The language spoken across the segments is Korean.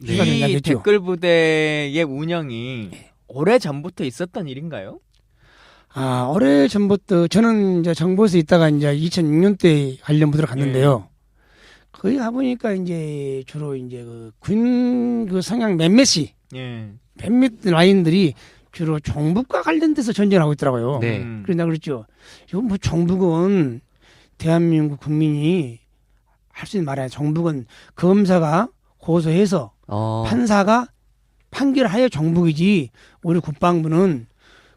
이 댓글 부대의 운영이 오래 전부터 있었던 일인가요? 오래 전부터 저는 이제 정부에서 있다가 이제 2006년도에 관련 부대로 갔는데요. 거기 가보니까 이제 주로 이제 군 성향 몇몇이 몇몇 라인들이 주로 정북과 관련돼서 전쟁을 하고 있더라고요. 네. 그래서 내가 그랬죠. 이건 뭐 정북은 대한민국 국민이 할 수 있는 말이야. 정북은 검사가 고소해서 판사가 판결하여 정북이지 우리 국방부는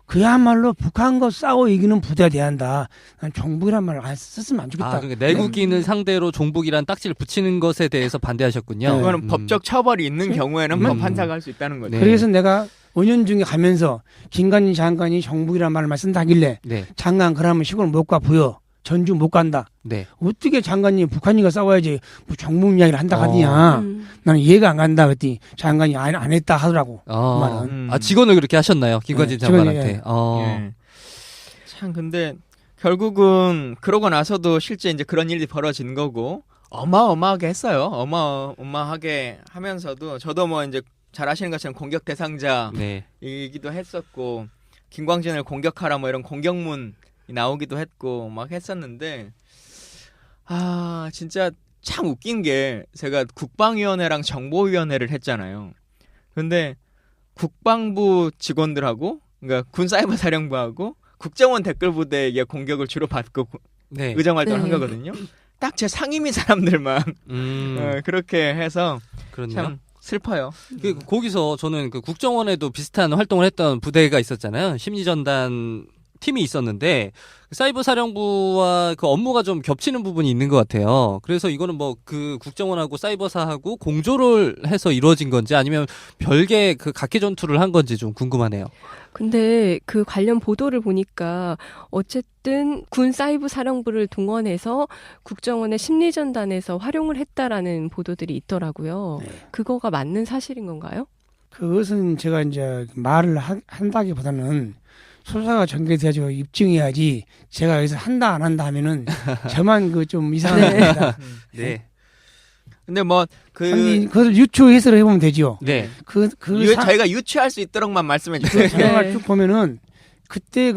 그야말로 북한과 싸워 이기는 부대가 돼야 한다. 난 정북이란 말을 안 썼으면 안 좋겠다. 그러니까 내국인을 상대로 종북이란 딱지를 붙이는 것에 대해서 반대하셨군요. 그거는 법적 처벌이 있는 경우에는 판사가 할 수 있다는 거죠. 그래서 내가 5년 중에 가면서 김관진 장관이 정북이란 말을 쓴다 하길래 장관 그러면 시골 못 가 부여 전주 못 간다. 어떻게 장관이 북한인과 싸워야지 뭐 정북 이야기를 한다 하느냐. 나는 이해가 안 간다 그랬더니 장관이 안 했다 하더라고. 그 말은. 직원을 그렇게 하셨나요? 김관진 장관한테. 참 근데 결국은 그러고 나서도 실제 이제 그런 일이 벌어진 거고 어마어마하게 했어요. 어마어마하게 하면서도 저도 뭐 이제 잘 아시는 것처럼 공격 대상자이기도 했었고 김광진을 공격하라 뭐 이런 공격문 나오기도 했고 막 했었는데 진짜 참 웃긴 게 제가 국방위원회랑 정보위원회를 했잖아요. 근데 국방부 직원들하고 그러니까 군사이버사령부하고 국정원 댓글부대의 공격을 주로 받고 의정활동을 한 거거든요. 딱 제 상임위 사람들만 그렇게 해서 참 슬퍼요. 거기서 저는 그 국정원에도 비슷한 활동을 했던 부대가 있었잖아요. 심리전단 팀이 있었는데 사이버 사령부와 그 업무가 좀 겹치는 부분이 있는 것 같아요. 그래서 이거는 뭐 그 국정원하고 사이버사하고 공조를 해서 이루어진 건지 아니면 별개 그 각계 전투를 한 건지 좀 궁금하네요. 근데 그 관련 보도를 보니까 어쨌든 군 사이버 사령부를 동원해서 국정원의 심리전단에서 활용을 했다라는 보도들이 있더라고요. 그거가 맞는 사실인 건가요? 그것은 제가 이제 말을 한다기보다는 수사가 전개돼가지고 입증해야지 제가 여기서 한다 안 한다 하면은 저만 그 좀 이상한 겁니다. 근데 뭐 그것을 유추해서 해보면 되죠. 저희가 유추할 수 있도록만 말씀해 주세요. 상황을 쭉 보면은 그때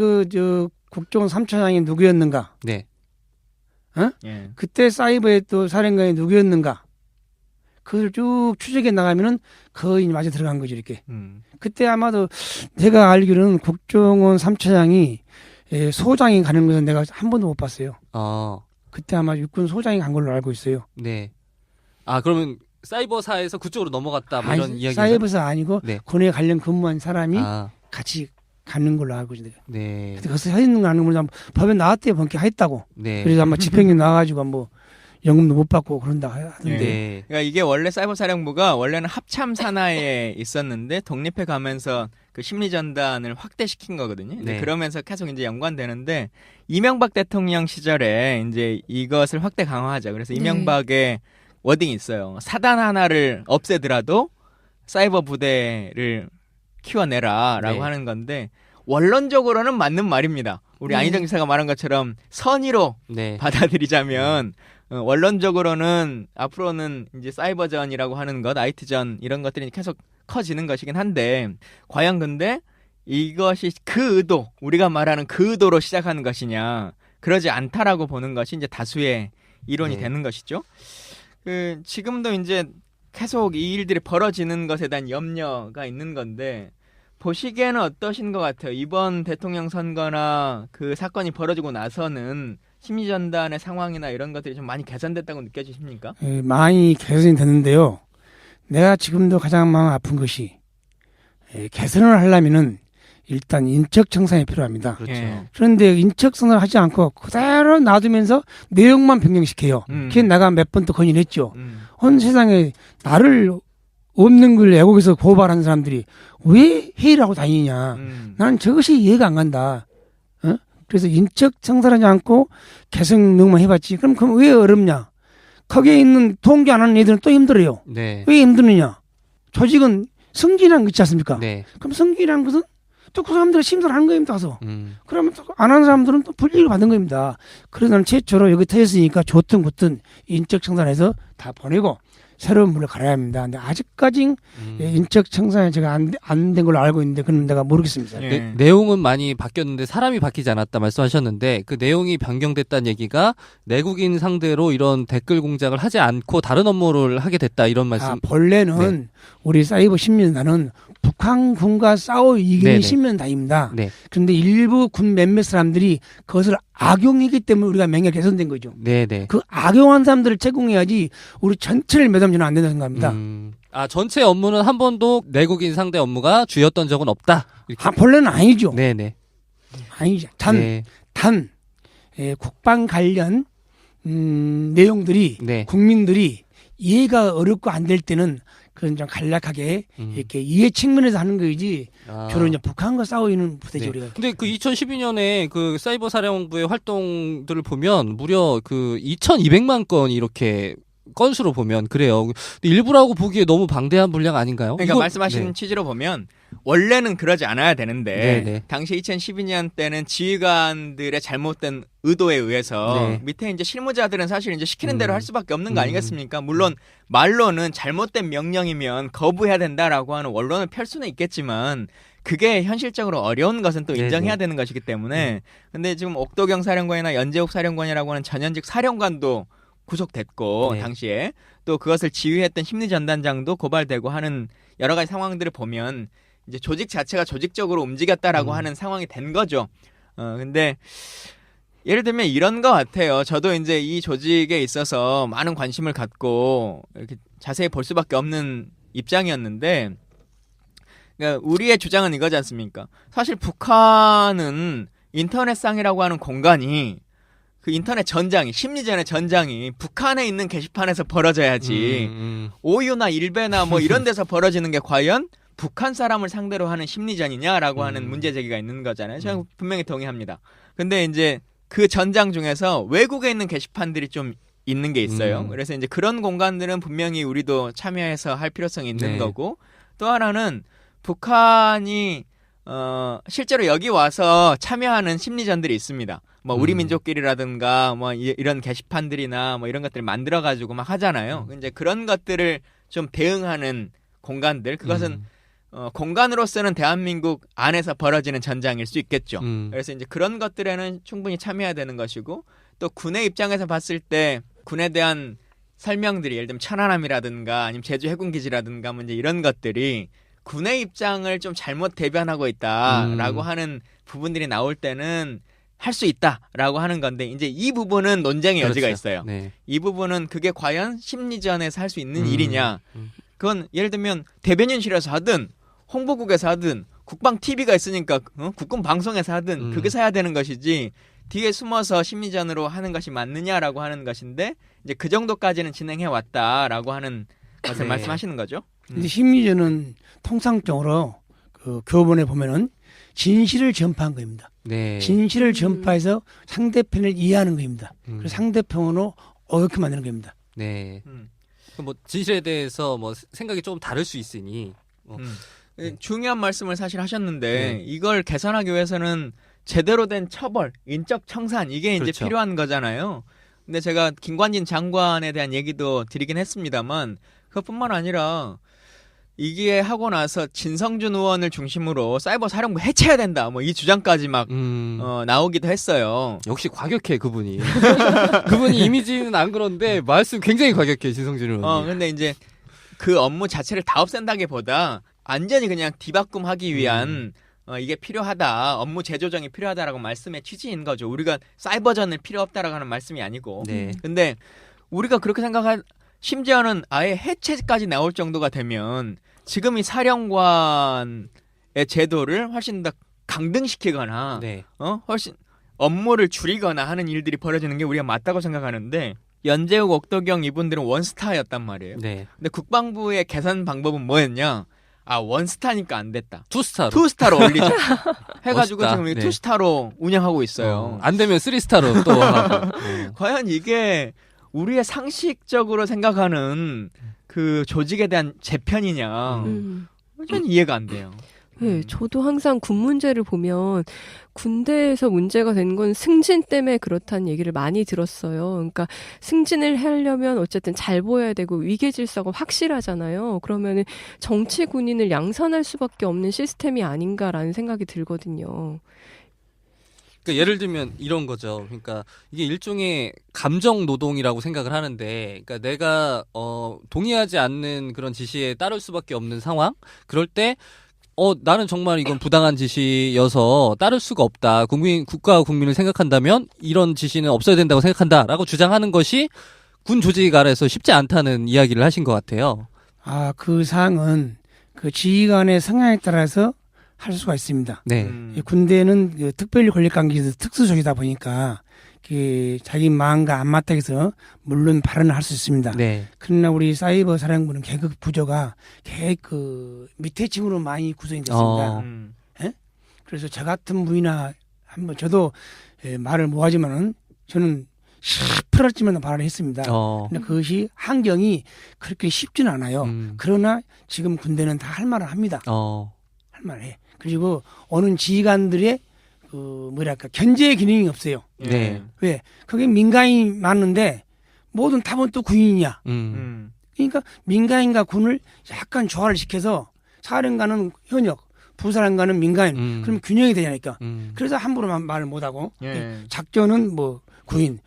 국정원 3차장이 누구였는가? 그때 사이버의 또 사령관이 누구였는가? 그걸 쭉 추적해 나가면은 거의 맞아 들어간 거죠, 이렇게. 그때 아마도 내가 알기로는 국정원 3차장이 소장이 가는 것은 내가 한 번도 못 봤어요. 그때 아마 육군 소장이 간 걸로 알고 있어요. 그러면 사이버사에서 그쪽으로 넘어갔다 뭐 이런 이야기인가요? 사이버사 아니고 군에 관련 근무한 사람이 같이 가는 걸로 알고 있는데. 그때 거기서 서 있는 거 아는 걸 법에 나왔대요, 번개했다고. 그래서 아마 집행유 나와가지고 뭐 연금도 못 받고 그런다 하던데. 그러니까 이게 원래 사이버사령부가 원래는 합참 산하에 있었는데 독립해 가면서 그 심리전단을 확대시킨 거거든요. 그러면서 계속 이제 연관되는데 이명박 대통령 시절에 이제 이것을 확대 강화하자. 그래서 이명박의 워딩이 있어요. 사단 하나를 없애더라도 사이버 부대를 키워내라라고 하는 건데 원론적으로는 맞는 말입니다. 우리 안희정 기사가 말한 것처럼 선의로 받아들이자면 원론적으로는 앞으로는 이제 사이버전이라고 하는 것, IT전 이런 것들이 계속 커지는 것이긴 한데 과연 근데 이것이 그 의도, 우리가 말하는 그 의도로 시작하는 것이냐 그러지 않다라고 보는 것이 이제 다수의 이론이 되는 것이죠. 지금도 이제 계속 이 일들이 벌어지는 것에 대한 염려가 있는 건데 보시기에는 어떠신 것 같아요? 이번 대통령 선거나 그 사건이 벌어지고 나서는 심리전단의 상황이나 이런 것들이 좀 많이 개선됐다고 느껴지십니까? 많이 개선이 됐는데요. 내가 지금도 가장 마음 아픈 것이 개선을 하려면은 일단 인적 청산이 필요합니다. 그런데 인적 청산을 하지 않고 그대로 놔두면서 내용만 변경시켜요. 그게 내가 몇 번 또 건의했죠. 온 세상에 나를 없는 걸 애국에서 고발하는 사람들이 왜 회의를 하고 다니냐. 나는 저것이 이해가 안 간다. 그래서 인적 청산하지 않고 개성 능만 해봤지. 그럼 왜 어렵냐? 거기에 있는 동기 안 하는 애들은 또 힘들어요. 왜 힘드느냐? 조직은 승진이라는 거 있지 않습니까? 그럼 승진이라는 것은 또 그 사람들이 심사를 하는 겁니다. 가서. 그러면 또 안 하는 사람들은 또 불이익을 받는 겁니다. 그래서 나는 최초로 여기 터졌으니까 좋든 굳든 인적 청산해서 다 보내고 새로운 물을 갈아야 합니다. 근데 아직까지 인적 청산이 제가 안 된 걸로 알고 있는데 그건 내가 모르겠습니다. 예. 내용은 많이 바뀌었는데 사람이 바뀌지 않았다 말씀하셨는데 그 내용이 변경됐다는 얘기가 내국인 상대로 이런 댓글 공작을 하지 않고 다른 업무를 하게 됐다 이런 말씀. 본래는 우리 사이버 심리단은 북한군과 싸워 이기는 네네. 심리단입니다. 네. 그런데 일부 군 몇몇 사람들이 그것을 악용했기 때문에 우리가 명예가 개선된 거죠. 네네. 그 악용한 사람들을 채공해야지 우리 전체를 매담지는 안 된다는 생각합니다. 전체 업무는 한 번도 내국인 상대 업무가 주였던 적은 없다. 이렇게. 본래는 아니죠. 네네. 아니죠. 네. 국방 관련 내용들이 네. 국민들이 이해가 어렵고 안 될 때는 그건 좀 간략하게 이렇게 이해 측면에서 하는 거이지 주로 이제 북한과 싸우는 부대죠. 네. 우리가. 근데 그 2012년에 그 사이버 사령부의 활동들을 보면 무려 그 2,200만 건이 이렇게 건수로 보면 그래요. 근데 일부라고 보기에 너무 방대한 분량 아닌가요? 그러니까 이거- 말씀하신 네. 취지로 보면 원래는 그러지 않아야 되는데 네네. 당시 2012년 때는 지휘관들의 잘못된 의도에 의해서 네. 밑에 이제 실무자들은 사실 이제 시키는 대로 할 수밖에 없는 거 아니겠습니까? 물론 말로는 잘못된 명령이면 거부해야 된다라고 하는 원론을 펼 수는 있겠지만 그게 현실적으로 어려운 것은 또 인정해야 네네. 되는 것이기 때문에 근데 지금 옥도경 사령관이나 연재욱 사령관이라고 하는 전현직 사령관도 구속됐고 네. 당시에 또 그것을 지휘했던 심리전단장도 고발되고 하는 여러 가지 상황들을 보면 이제 조직 자체가 조직적으로 움직였다라고 하는 상황이 된 거죠. 근데 예를 들면 이런 것 같아요. 저도 이제 이 조직에 있어서 많은 관심을 갖고 이렇게 자세히 볼 수밖에 없는 입장이었는데, 그러니까 우리의 주장은 이거지 않습니까? 사실 북한은 인터넷상이라고 하는 공간이 그 인터넷 전장이 심리전의 전장이 북한에 있는 게시판에서 벌어져야지 오유나 일베나 뭐 이런 데서 벌어지는 게 과연 북한 사람을 상대로 하는 심리전이냐라고 하는 문제 제기가 있는 거잖아요. 저는 분명히 동의합니다. 근데 이제 그 전장 중에서 외국에 있는 게시판들이 좀 있는 게 있어요. 그래서 이제 그런 공간들은 분명히 우리도 참여해서 할 필요성이 있는 네. 거고 또 하나는 북한이 실제로 여기 와서 참여하는 심리전들이 있습니다. 뭐 우리 민족끼리라든가 뭐 이런 게시판들이나 뭐 이런 것들을 만들어 가지고 막 하잖아요. 이제 그런 것들을 좀 대응하는 공간들 그것은 공간으로서는 대한민국 안에서 벌어지는 전장일 수 있겠죠. 그래서 이제 그런 것들에는 충분히 참여해야 되는 것이고 또 군의 입장에서 봤을 때 군에 대한 설명들이 예를 들면 천안함이라든가 아니면 제주 해군기지라든가 뭐 이제 이런 것들이 군의 입장을 좀 잘못 대변하고 있다라고 하는 부분들이 나올 때는 할 수 있다라고 하는 건데 이제 이 부분은 논쟁의 여지가 그렇죠. 있어요. 네. 이 부분은 그게 과연 심리전에서 할 수 있는 일이냐. 그건 예를 들면 대변인실에서 하든 홍보국에서 하든 국방 TV가 있으니까 국군 방송에서 하든 그게 사야 되는 것이지 뒤에 숨어서 심리전으로 하는 것이 맞느냐라고 하는 것인데 이제 그 정도까지는 진행해 왔다라고 하는 것을 네. 말씀하시는 거죠. 근데 심리전은 통상적으로 그 교본에 보면은 진실을 전파한 겁니다. 네. 진실을 전파해서 상대편을 이해하는 겁니다. 그래서 상대편으로 어렵게 만드는 겁니다. 네. 뭐 진실에 대해서 뭐 생각이 조금 다를 수 있으니 중요한 말씀을 사실 하셨는데 네. 이걸 개선하기 위해서는 제대로 된 처벌, 인적 청산 이게 이제 그렇죠. 필요한 거잖아요. 근데 제가 김관진 장관에 대한 얘기도 드리긴 했습니다만 그것뿐만 아니라 이게 하고 나서 진성준 의원을 중심으로 사이버 사령부 해체해야 된다. 뭐 이 주장까지 막 나오기도 했어요. 역시 과격해 그분이. 그분이 이미지는 안 그런데 말씀 굉장히 과격해 진성준 의원이. 근데 이제 그 업무 자체를 다 없앤다기보다 완전히 그냥 뒤바꿈하기 위한 이게 필요하다. 업무 재조정이 필요하다라고 말씀의 취지인 거죠. 우리가 사이버전을 필요 없다라고 하는 말씀이 아니고. 네. 근데 우리가 그렇게 생각한 심지어는 아예 해체까지 나올 정도가 되면 지금 이 사령관의 제도를 훨씬 더 강등시키거나 네. 훨씬 업무를 줄이거나 하는 일들이 벌어지는 게 우리가 맞다고 생각하는데 연재욱, 옥도경 이분들은 원스타였단 말이에요. 네. 근데 국방부의 개선 방법은 뭐였냐? 원스타니까 안 됐다. 투스타로. 투스타로 올리자. 해가지고 멋있다. 지금 이 네. 투스타로 운영하고 있어요. 안 되면 3스타로 또 하고. 과연 이게 우리의 상식적으로 생각하는 그 조직에 대한 재편이냐? 전 이해가 안 돼요. 네, 저도 항상 군 문제를 보면 군대에서 문제가 된 건 승진 때문에 그렇다는 얘기를 많이 들었어요. 그러니까 승진을 하려면 어쨌든 잘 보여야 되고 위계 질서가 확실하잖아요. 그러면은 정치 군인을 양산할 수밖에 없는 시스템이 아닌가라는 생각이 들거든요. 그러니까 예를 들면 이런 거죠. 그러니까 이게 일종의 감정 노동이라고 생각을 하는데, 그러니까 내가 동의하지 않는 그런 지시에 따를 수밖에 없는 상황. 그럴 때 나는 정말 이건 부당한 지시여서 따를 수가 없다. 국가와 국민을 생각한다면 이런 지시는 없어야 된다고 생각한다라고 주장하는 것이 군 조직 아래에서 쉽지 않다는 이야기를 하신 것 같아요. 그 사항은 그 지휘관의 성향에 따라서 할 수가 있습니다. 네. 이 군대는 그 특별히 권력관계에서 특수적이다 보니까 그 자기 마음과 안 맞다 해서 물론 발언을 할 수 있습니다. 네. 그러나 우리 사이버 사령부는 계급 구조가 그 밑에 층으로 많이 구성이 됐습니다. 예? 그래서 저 같은 분이나 한번 저도 말을 못하지만은 저는 시퍼렇지만 발언을 했습니다. 근데 그것이 환경이 그렇게 쉽지는 않아요. 그러나 지금 군대는 다 할 말을 합니다. 할 말을 해. 그리고 오는 지휘관들의 견제 기능이 없어요. 네. 왜? 거기 민간인이 많은데 모든 탑은 또 군인이야. 그러니까 민간인과 군을 약간 조화를 시켜서 사령관은 현역, 부사령관은 민간인. 그럼 균형이 되냐니까. 그래서 함부로 말을 못하고 작전은 뭐 군인,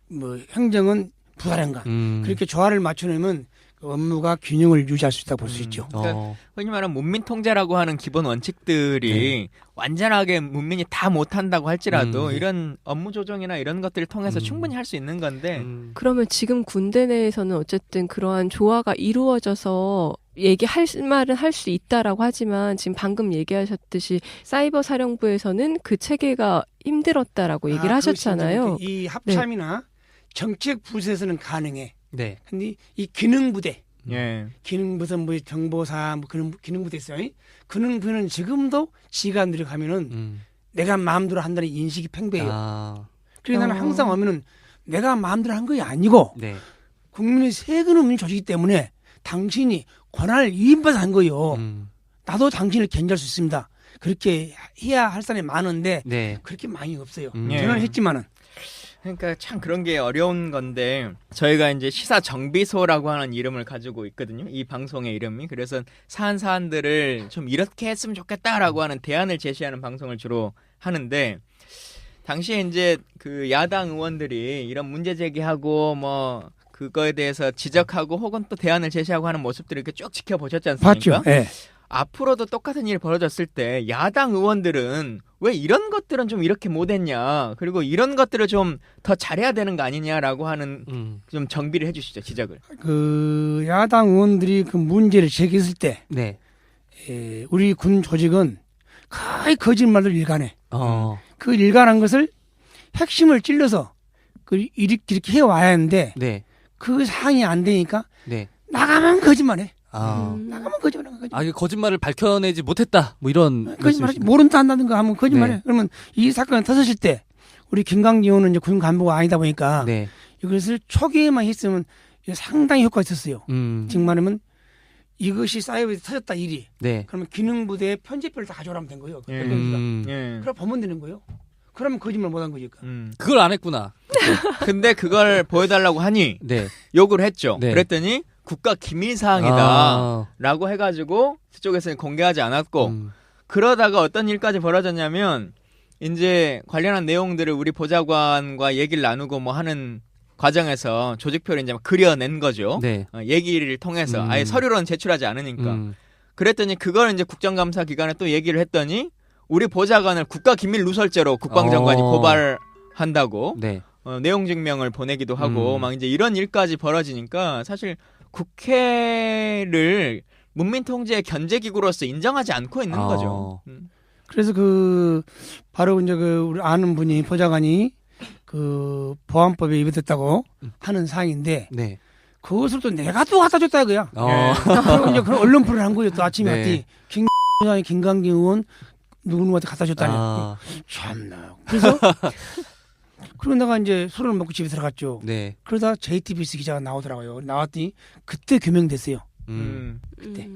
뭐 행정은 부사령관. 그렇게 조화를 맞춰내면 업무가 균형을 유지할 수 있다고 볼 수 있죠. 그러니까 흔히 말하는 문민 통제라고 하는 기본 원칙들이 완전하게 문민이 다 못한다고 할지라도 이런 업무 조정이나 이런 것들을 통해서 충분히 할 수 있는 건데 그러면 지금 군대 내에서는 어쨌든 그러한 조화가 이루어져서 얘기할 말은 할 수 있다라고 하지만 지금 방금 얘기하셨듯이 사이버 사령부에서는 그 체계가 힘들었다라고 얘기를 하셨잖아요. 이 합참이나 정책 부서에서는 가능해. 네. 근데 이 기능부대, 기능부서 뭐 정보사 뭐 그런 기능부대 있어요. 기능부는 지금도 지휘관들이 가면은 내가 마음대로 한다는 인식이 팽배해요. 그래서 나는 항상 오면은 내가 마음대로 한 게 아니고 국민의 세금 없는 조직이기 때문에 당신이 권한을 위임받아서 한 거예요. 나도 당신을 견제할 수 있습니다. 그렇게 해야 할 사람이 많은데 그렇게 많이 없어요. 저는 했지만은. 그러니까 참 그런 게 어려운 건데 저희가 이제 시사 정비소라고 하는 이름을 가지고 있거든요. 이 방송의 이름이. 그래서 사안들을 좀 이렇게 했으면 좋겠다라고 하는 대안을 제시하는 방송을 주로 하는데 당시에 이제 그 야당 의원들이 이런 문제 제기하고 뭐 그거에 대해서 지적하고 혹은 또 대안을 제시하고 하는 모습들을 이렇게 쭉 지켜보셨지 않습니까? 봤죠. 네. 앞으로도 똑같은 일이 벌어졌을 때 야당 의원들은 왜 이런 것들은 좀 이렇게 못했냐 그리고 이런 것들을 좀 더 잘해야 되는 거 아니냐라고 하는 좀 정비를 해주시죠. 지적을. 그 야당 의원들이 그 문제를 제기했을 때 우리 군 조직은 거의 거짓말을 일관해. 그 일관한 것을 핵심을 찔러서 이렇게 해와야 하는데 그 사항이 안 되니까 나가면 거짓말해. 나가면 거짓말해. 이게 거짓말을 밝혀내지 못했다. 뭐 이런 거짓말하지. 모른다 한다는 거 하면 거짓말해. 그러면 이 사건이 터졌을 때 우리 김강기 의원은 이제 군 간부가 아니다 보니까 이것을 초기에만 했으면 상당히 효과가 있었어요. 즉 말하면 이것이 사이버에서 터졌다 일이. 그러면 기능부대의 편집표를 다 가져오라면 된 거예요. 그럼 보면 되는 거예요. 그러면 거짓말 못한 거니까. 그걸 안 했구나. 근데 그걸 보여달라고 하니 욕을 했죠. 그랬더니 국가 기밀 사항이다라고 해가지고 그쪽에서는 공개하지 않았고 그러다가 어떤 일까지 벌어졌냐면 이제 관련한 내용들을 우리 보좌관과 얘기를 나누고 뭐 하는 과정에서 조직표를 이제 막 그려낸 거죠. 얘기를 통해서 아예 서류로는 제출하지 않으니까. 그랬더니 그걸 이제 국정감사 기간에 또 얘기를 했더니 우리 보좌관을 국가기밀 누설죄로 국방장관이 고발한다고 내용 증명을 보내기도 하고 막 이제 이런 일까지 벌어지니까 사실 국회를 문민 통제의 견제기구로서 인정하지 않고 있는 거죠. 그래서 바로 이제 우리 아는 분이 보좌관이 그 보안법에 위배됐다고 하는 사항인데 그것을 또 내가 또 갖다 줬다 이거야. 그리고 이제 그런 언론풀을 한 거예요. 또 아침에 왔더니 김강기 의원 누구한테 갖다 줬다니. 참나. 그래서 그리고 내가 이제 술을 먹고 집에 들어갔죠. 그러다 JTBC 기자가 나오더라고요. 나왔더니 그때 규명됐어요. 그때.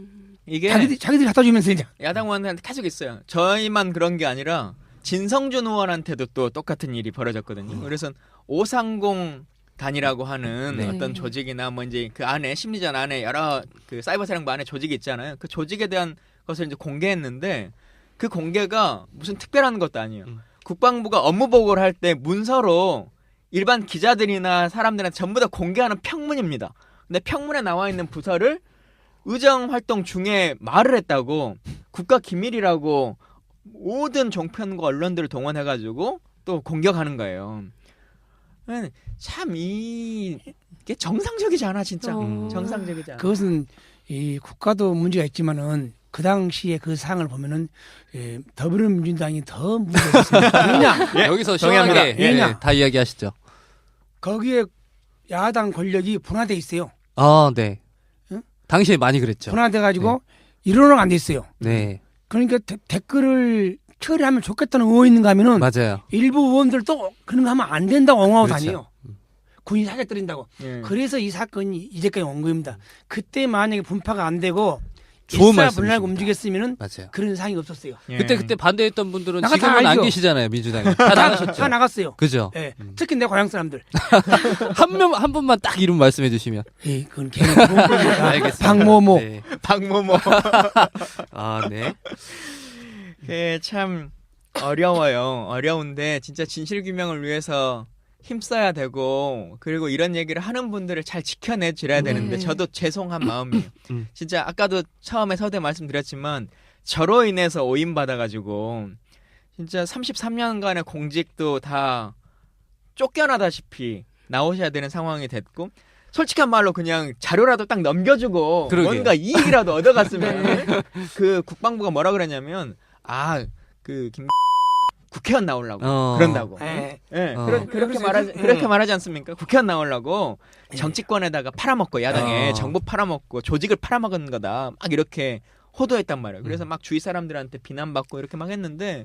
이게 자기들이 갖다 주면서 이제 야당 의원들한테 계속 있어요. 저희만 그런 게 아니라 진성준 의원한테도 또 똑같은 일이 벌어졌거든요. 그래서 530 단이라고 하는 네. 어떤 조직이나 뭐 이제 그 안에 심리전 안에 여러 그 사이버 사령부 안에 조직이 있잖아요. 그 조직에 대한 것을 이제 공개했는데 그 공개가 무슨 특별한 것도 아니에요. 국방부가 업무 보고를 할 때 문서로 일반 기자들이나 사람들한테 전부 다 공개하는 평문입니다. 근데 평문에 나와 있는 부서를 의정 활동 중에 말을 했다고 국가 기밀이라고 모든 종편과 언론들을 동원해가지고 또 공격하는 거예요. 참 이게 정상적이지 않아 진짜. 정상적이지 않아. 그것은 이 국가도 문제가 있지만은 그 당시에 그 상황을 보면은 더불어민주당이 더 문제가 있습니다. 왜냐? 예, 여기서 동의합니다. 시원하게 예. 예, 다 이야기하시죠. 거기에 야당 권력이 분화돼 있어요. 아, 네. 응? 당시에 많이 그랬죠. 분화돼 가지고 일어나가 안 돼 있어요. 네, 그러니까 댓글을 처리하면 좋겠다는 의원이 있는가 하면은 맞아요. 일부 의원들도 그런 거 하면 안 된다고 엉하고 그렇죠. 다녀요. 군인 사격 때린다고. 예. 그래서 이 사건이 이제까지 온 겁니다. 그때 만약에 분파가 안 되고 좋은 일사분란하게 말씀이십니다. 움직였으면은 맞아요. 그런 상황이 없었어요. 예. 그때 반대했던 분들은 나가 다 지금은 안 알죠. 계시잖아요, 민주당에. 다 나가셨죠. 다 나갔어요. 그죠? 예. 특히 내 고향 사람들. 한 분만 딱 이름 말씀해 주시면. 예, 그건 걔는 좋은 겁니다. 알겠습니다. 박모모. 네. 박모모. 아, 네. 참 어려워요. 어려운데 진짜 진실 규명을 위해서 힘써야 되고 그리고 이런 얘기를 하는 분들을 잘 지켜내 줘야 되는데 네. 저도 죄송한 마음이에요. 음. 진짜 아까도 처음에 서두에 말씀드렸지만 저로 인해서 오인받아가지고 진짜 33년간의 공직도 다 쫓겨나다시피 나오셔야 되는 상황이 됐고 솔직한 말로 그냥 자료라도 딱 넘겨주고 그러게요. 뭔가 이익이라도 얻어갔으면 그 국방부가 뭐라 그랬냐면 김 국회의원 나오려고 그런다고. 예. 예, 어. 그렇게 말하지 않습니까? 국회의원 나오려고 정치권에다가 팔아먹고 야당에 정부 팔아먹고 조직을 팔아먹은 거다. 막 이렇게 호도했단 말이에요. 그래서 막 주위 사람들한테 비난받고 이렇게 막 했는데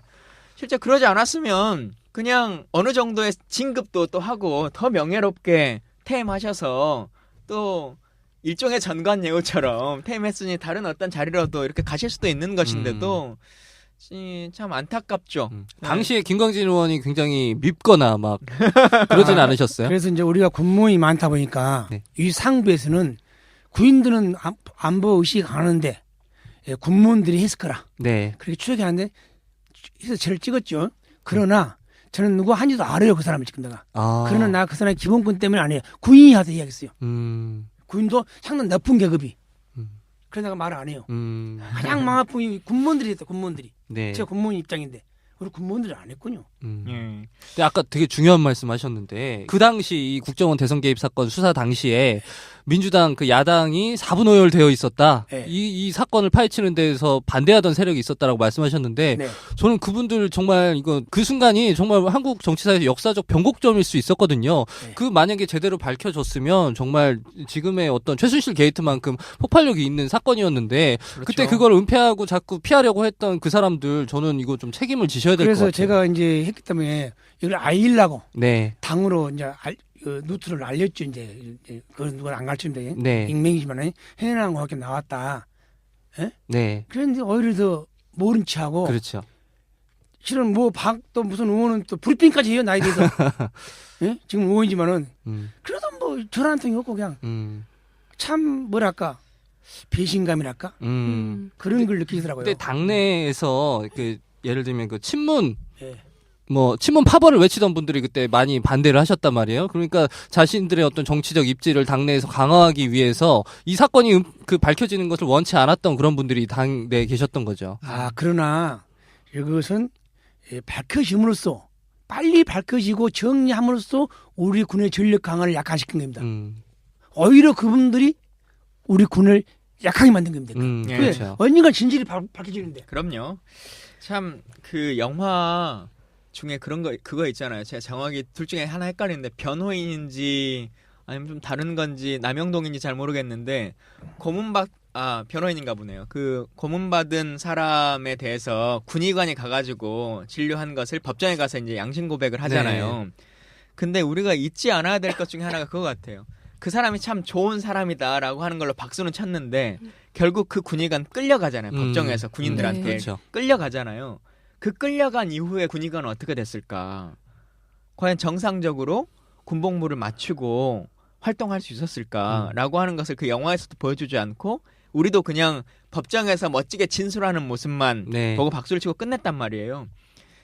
실제 그러지 않았으면 그냥 어느 정도의 진급도 또 하고 더 명예롭게 퇴임하셔서 또 일종의 전관예우처럼 퇴임했으니 다른 어떤 자리로도 이렇게 가실 수도 있는 것인데도 참 안타깝죠. 당시에 김광진 의원이 굉장히 밉거나 막 그러진 않으셨어요? 그래서 이제 우리가 군무원이 많다 보니까 네. 이 상부에서는 군인들은 안보 의식이 강하는데 군무원들이 했을 거라. 네. 그렇게 추적하는데 해서 저를 찍었죠. 그러나 저는 누구 한지도 알아요. 그 사람을 찍은 데가. 아. 그러나 나 그 사람의 기본권 때문에 아니에요. 군인이 하도 이야기했어요. 군인도 상당히 나쁜 계급이. 그래서 내가 말을 안 해요. 가장 마음 아픈 게 군무원들이 했어. 군무원들이. 네. 제가 군무원 입장인데 우리 군무원들이 안 했군요. 예. 근데 아까 되게 중요한 말씀하셨는데 그 당시 이 국정원 대선 개입 사건 수사 당시에 민주당 그 야당이 4분 오열되어 있었다. 네. 이 사건을 파헤치는 데서 반대하던 세력이 있었다라고 말씀하셨는데 네. 저는 그분들 정말 이거 그 순간이 정말 한국 정치사에서 역사적 변곡점일 수 있었거든요. 네. 그 만약에 제대로 밝혀졌으면 정말 지금의 어떤 최순실 게이트만큼 폭발력이 있는 사건이었는데 그때 그렇죠. 그걸 은폐하고 자꾸 피하려고 했던 그 사람들 저는 이거 좀 책임을 지셔야 될 것 같아요. 그래서 제가 이제 했기 때문에 이걸 알리려고 네. 당으로 이제 노트를 알렸죠. 이제 그건 누가 안 가르치는데 네. 익명이지만 해내는 거밖에 나왔다. 네. 그런데 오히려 더 모른 체하고 그렇죠. 실은 또 무슨 의원은 또 브리핑까지 해요 나에 대해서. 예? 지금 의원이지만은 그래도 뭐 전화한 통이 없고 그냥 참 뭐랄까 배신감이랄까 그런 걸 느끼더라고요. 근데 당내에서 그 예를 들면 그 친문 예. 뭐 친문 파벌을 외치던 분들이 그때 많이 반대를 하셨단 말이에요. 그러니까 자신들의 어떤 정치적 입지를 당내에서 강화하기 위해서 이 사건이 그 밝혀지는 것을 원치 않았던 그런 분들이 당내에 계셨던 거죠. 그러나 이것은 밝혀짐으로써 빨리 밝혀지고 정리함으로써 우리 군의 전력 강화를 약화시킨 겁니다. 오히려 그분들이 우리 군을 약하게 만든 겁니다. 예. 그렇죠. 언젠가 진실이 밝혀지는데. 그럼요. 참 그 영화 중에 그거 있잖아요. 제가 정확히 둘 중에 하나 헷갈리는데 변호인인지 아니면 좀 다른 건지 남영동인지 잘 모르겠는데 변호인인가 보네요. 그 고문받은 사람에 대해서 군의관이 가가지고 진료한 것을 법정에 가서 이제 양심 고백을 하잖아요. 근데 우리가 잊지 않아야 될 것 중에 하나가 그거 같아요. 그 사람이 참 좋은 사람이다라고 하는 걸로 박수는 쳤는데 결국 그 군의관 끌려가잖아요. 법정에서 군인들한테 네, 그렇죠. 끌려가잖아요. 그 끌려간 이후에 군의관은 어떻게 됐을까? 과연 정상적으로 군복무를 마치고 활동할 수 있었을까라고 하는 것을 그 영화에서도 보여주지 않고 우리도 그냥 법정에서 멋지게 진술하는 모습만 네. 보고 박수를 치고 끝냈단 말이에요.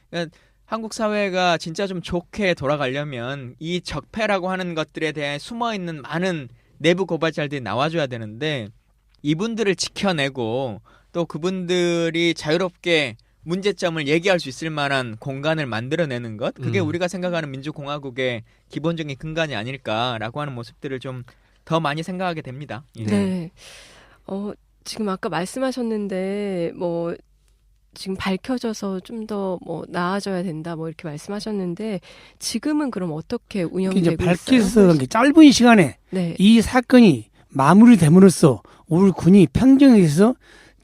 그러니까 한국 사회가 진짜 좀 좋게 돌아가려면 이 적폐라고 하는 것들에 대해 숨어있는 많은 내부 고발자들이 나와줘야 되는데 이분들을 지켜내고 또 그분들이 자유롭게 문제점을 얘기할 수 있을 만한 공간을 만들어내는 것 그게 우리가 생각하는 민주공화국의 기본적인 근간이 아닐까라고 하는 모습들을 좀 더 많이 생각하게 됩니다. 예. 네. 지금 아까 말씀하셨는데 뭐 지금 밝혀져서 좀 더 뭐 나아져야 된다 뭐 이렇게 말씀하셨는데 지금은 그럼 어떻게 운영되고 이제 있어요? 밝혀서 짧은 시간에 네. 이 사건이 마무리됨으로써 우리 군이 평정에 있어서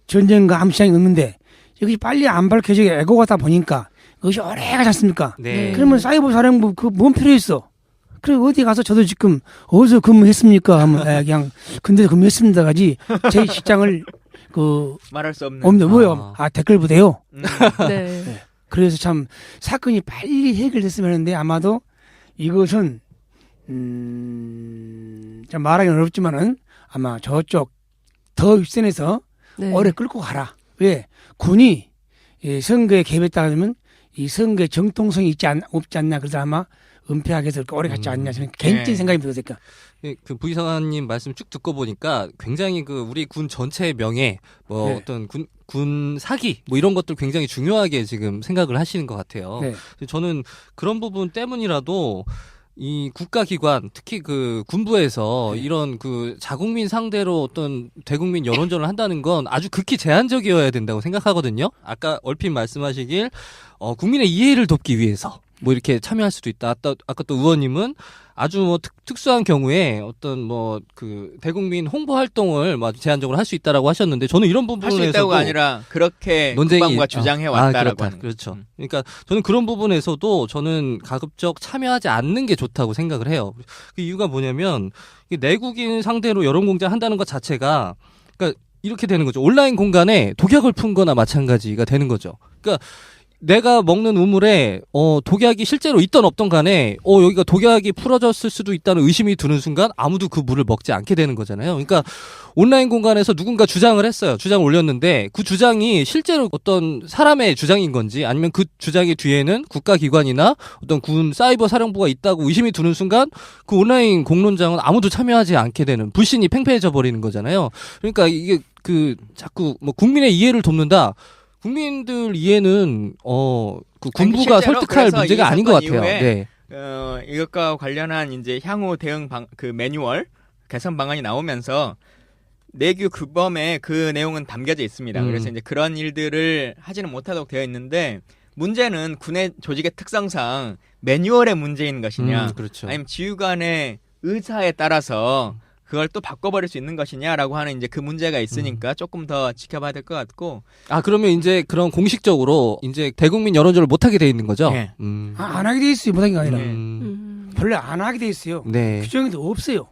전쟁과 아무 지장이 없는데 이것이 빨리 안 밝혀지게 애고가다 보니까 그것이 오래 가지 않습니까? 네. 그러면 사이버 사령부 그뭔 필요 있어? 그래 어디 가서 저도 지금 어디서 근무했습니까? 하면 그냥 근데도 근무했습니다 가지 제 직장을 말할 수 없는. 없는데 뭐요? 댓글 부대요. 네. 네. 그래서 참 사건이 빨리 해결됐으면 하는데 아마도 이것은 좀 말하기는 어렵지만은 아마 저쪽 더 윗선에서 네. 오래 끌고 가라. 왜? 군이 이 선거에 개입했다 하면 이 선거에 정통성이 없지 않나. 그래서 아마 은폐하게 해서 이렇게 오래 갔지 않냐. 저는 개인적인 네. 생각이 들었으니까. 그 부의사님 말씀 쭉 듣고 보니까 굉장히 그 우리 군 전체의 명예, 뭐 네. 어떤 군 사기, 뭐 이런 것들 굉장히 중요하게 지금 생각을 하시는 것 같아요. 네. 저는 그런 부분 때문이라도 이 국가기관, 특히 그 군부에서 네. 이런 그 자국민 상대로 어떤 대국민 여론전을 한다는 건 아주 극히 제한적이어야 된다고 생각하거든요. 아까 얼핏 말씀하시길 국민의 이해를 돕기 위해서 뭐 이렇게 참여할 수도 있다. 아까 또 의원님은 아주 뭐 특수한 경우에 어떤 뭐 그 대국민 홍보 활동을 뭐 아주 제한적으로 할 수 있다라고 하셨는데 저는 이런 할 부분에서도 수 있다고가 아니라 그렇게 국방부가 주장해 왔다라고 하는. 그렇죠. 그러니까 저는 그런 부분에서도 저는 가급적 참여하지 않는 게 좋다고 생각을 해요. 그 이유가 뭐냐면 내국인 상대로 여론 공작 한다는 것 자체가 그러니까 이렇게 되는 거죠. 온라인 공간에 독약을 푼 거나 마찬가지가 되는 거죠. 그러니까 내가 먹는 우물에 독약이 실제로 있던 없던 간에 여기가 독약이 풀어졌을 수도 있다는 의심이 드는 순간 아무도 그 물을 먹지 않게 되는 거잖아요. 그러니까 온라인 공간에서 누군가 주장을 했어요. 주장을 올렸는데 그 주장이 실제로 어떤 사람의 주장인 건지 아니면 그 주장의 뒤에는 국가기관이나 어떤 군 사이버 사령부가 있다고 의심이 드는 순간 그 온라인 공론장은 아무도 참여하지 않게 되는 불신이 팽팽해져 버리는 거잖아요. 그러니까 이게 그 자꾸 뭐 국민의 이해를 돕는다. 국민들 이해는 그 군부가 설득할 문제가 아닌 것 같아요. 네. 이것과 관련한 이제 향후 대응 그 매뉴얼 개선 방안이 나오면서 내규 규범에 그 내용은 담겨져 있습니다. 그래서 이제 그런 일들을 하지는 못하도록 되어 있는데 문제는 군의 조직의 특성상 매뉴얼의 문제인 것이냐, 그렇죠. 아니면 지휘관의 의사에 따라서 그걸 또 바꿔버릴 수 있는 것이냐라고 하는 이제 그 문제가 있으니까 조금 더 지켜봐야 될 것 같고. 그러면 이제 그런 공식적으로 이제 대국민 여론조를 못하게 돼 있는 거죠? 네. 안 하게 돼 있어요. 못한 게 아니라. 네. 원래 안 하게 돼 있어요. 네. 규정에도 없어요.